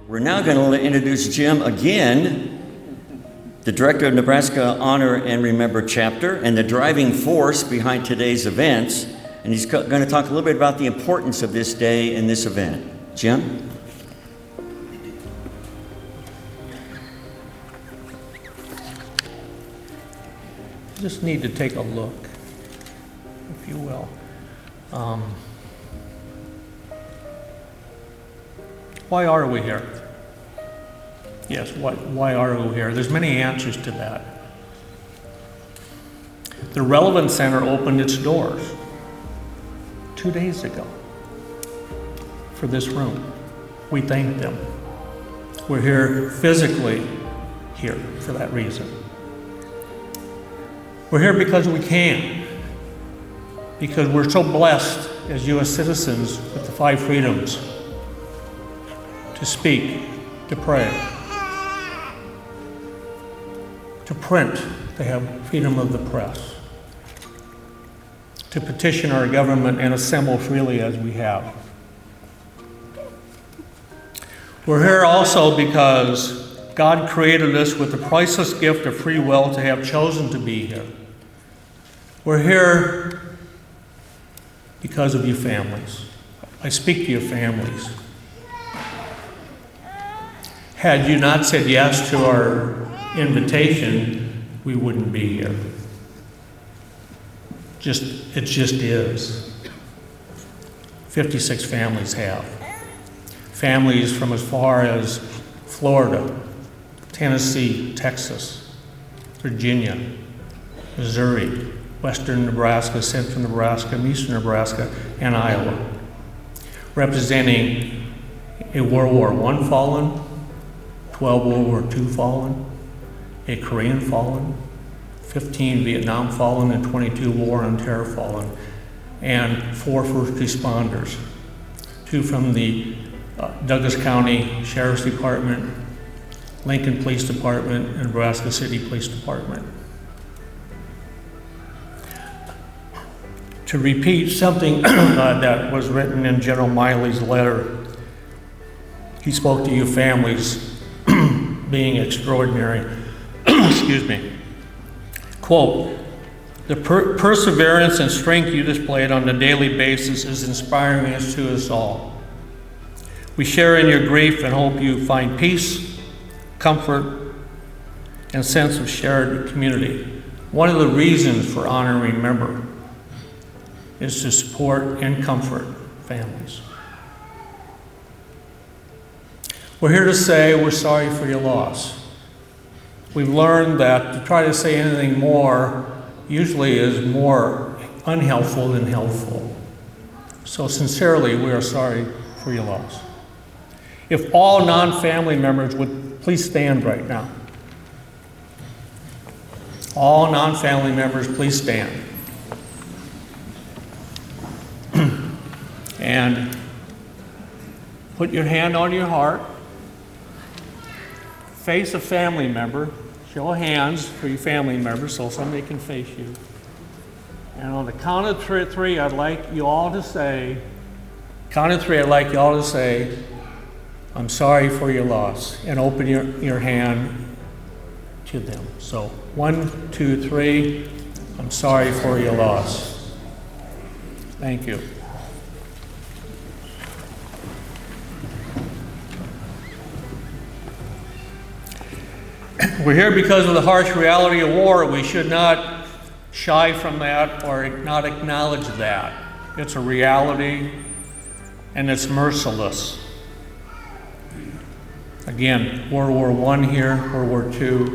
We're now going to introduce Jim again, the director of Nebraska Honor and Remember chapter and the driving force behind today's events. And he's going to talk a little bit about the importance of this day and this event. Jim? Just need to take a look, if you will. Why are we here? Yes, why are we here? There's many answers to that. The Relevance Center opened its doors 2 days ago for this room. We thank them. We're here physically here for that reason. We're here because we can, because we're so blessed as U.S. citizens with the 5 freedoms: to speak, to pray, to print, to have freedom of the press, to petition our government and assemble freely as we have. We're here also because God created us with the priceless gift of free will to have chosen to be here. We're here because of you families. I speak to your families. Had you not said yes to our invitation, we wouldn't be here. It just is. 56 families have. Families from as far as Florida, Tennessee, Texas, Virginia, Missouri, western Nebraska, central Nebraska, and eastern Nebraska, and Iowa, representing a World War I fallen, 12 World War II fallen, a Korean fallen, 15 Vietnam fallen, and 22 War on Terror fallen, and 4 first responders, 2 from the Douglas County Sheriff's Department, Lincoln Police Department, and Nebraska City Police Department. To repeat something that was written in General Miley's letter, he spoke to you families being extraordinary. Excuse me. Quote, "The perseverance and strength you displayed on a daily basis is inspiring us to us all. We share in your grief and hope you find peace, comfort, and sense of shared community. One of the reasons for Honor and Remember is to support and comfort families. We're here to say we're sorry for your loss. We've learned that to try to say anything more usually is more unhelpful than helpful. So sincerely, we are sorry for your loss." If all non-family members would please stand right now. All non-family members, please stand. And put your hand on your heart. Face a family member. Show of hands for your family members so somebody can face you. And on the count of 3, I'd like you all to say, "I'm sorry for your loss," and open your hand to them. So 1, 2, 3, "I'm sorry for your loss." Thank you. We're here because of the harsh reality of war. We should not shy from that or not acknowledge that. It's a reality and it's merciless. Again, World War I here, World War II,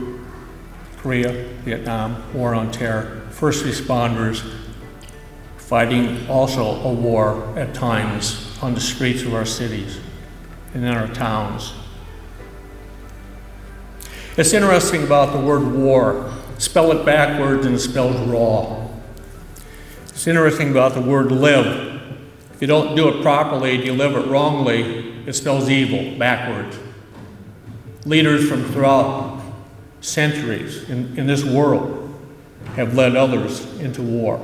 Korea, Vietnam, War on Terror, first responders fighting also a war at times on the streets of our cities and in our towns. It's interesting about the word war. Spell it backwards and it spells raw. It's interesting about the word live. If you don't do it properly and you live it wrongly, it spells evil backwards. Leaders from throughout centuries in this world have led others into war.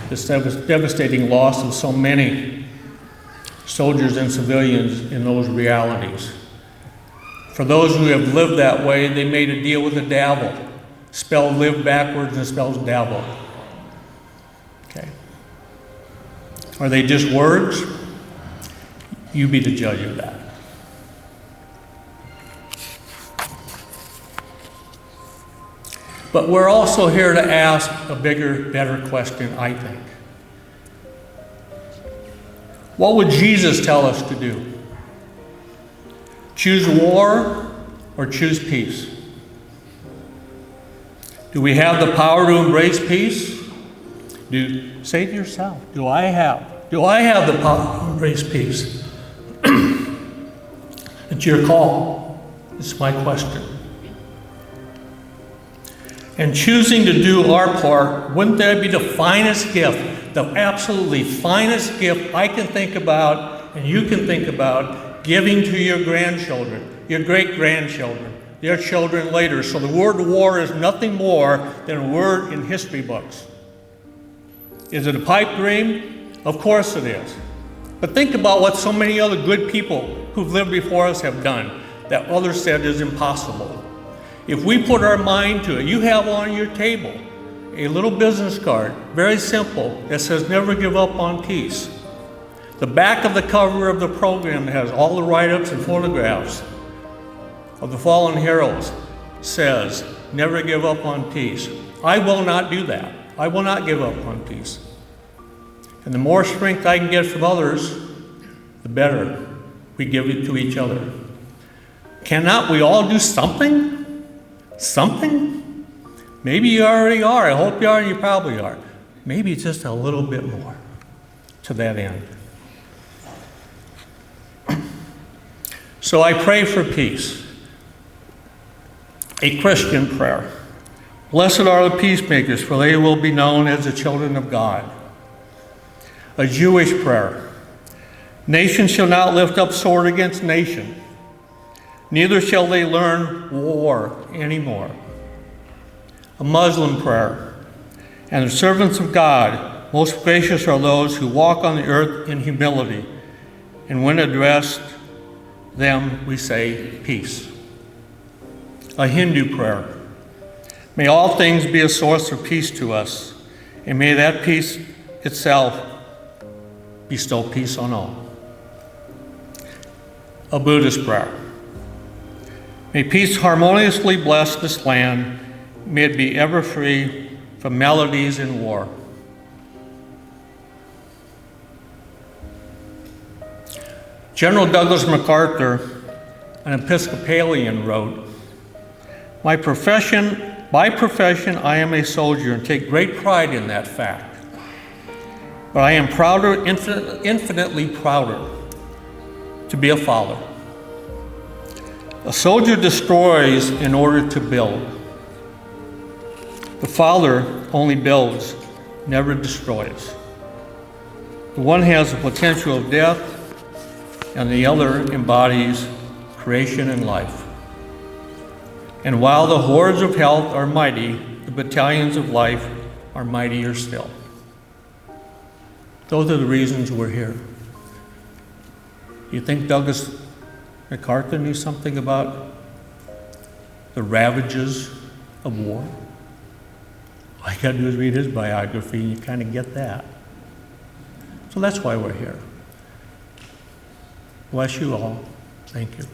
This devastating loss of so many soldiers and civilians in those realities. For those who have lived that way, they made a deal with the devil. Spelled live backwards and spells devil. Okay. Are they just words? You be the judge of that. But we're also here to ask a bigger, better question, I think. What would Jesus tell us to do? Choose war or choose peace? Do we have the power to embrace peace? Say to yourself, do I have the power to embrace peace? It's your call. It's my question. And choosing to do our part, wouldn't that be the finest gift, the absolutely finest gift I can think about and you can think about giving to your grandchildren, your great-grandchildren, their children later. So the word war is nothing more than a word in history books. Is it a pipe dream? Of course it is. But think about what so many other good people who've lived before us have done that others said is impossible. If we put our mind to it, you have on your table a little business card, very simple, that says never give up on peace. The back of the cover of the program has all the write-ups and photographs of the fallen heroes, says never give up on peace. I will not do that. I will not give up on peace. And the more strength I can get from others, the better we give it to each other. Cannot we all do something? Something? Maybe you already are. I hope you are, and you probably are. Maybe just a little bit more to that end. So I pray for peace. A Christian prayer. Blessed are the peacemakers, for they will be known as the children of God. A Jewish prayer. Nation shall not lift up sword against nation. Neither shall they learn war anymore. A Muslim prayer. And the servants of God, most gracious are those who walk on the earth in humility. And when addressed them, we say peace. A Hindu prayer. May all things be a source of peace to us, and may that peace itself bestow peace on all. A Buddhist prayer. May peace harmoniously bless this land. May it be ever free from maladies and war. General Douglas MacArthur, an Episcopalian, wrote, by profession, I am a soldier and take great pride in that fact. But I am prouder, infinitely prouder, to be a father. A soldier destroys in order to build. The father only builds, never destroys. The one has the potential of death, and the other embodies creation and life. And while the hordes of health are mighty, the battalions of life are mightier still. Those are the reasons we're here. You think Douglas MacArthur knew something about the ravages of war? All you gotta do is read his biography and you kind of get that. So that's why we're here. Bless you all. Thank you.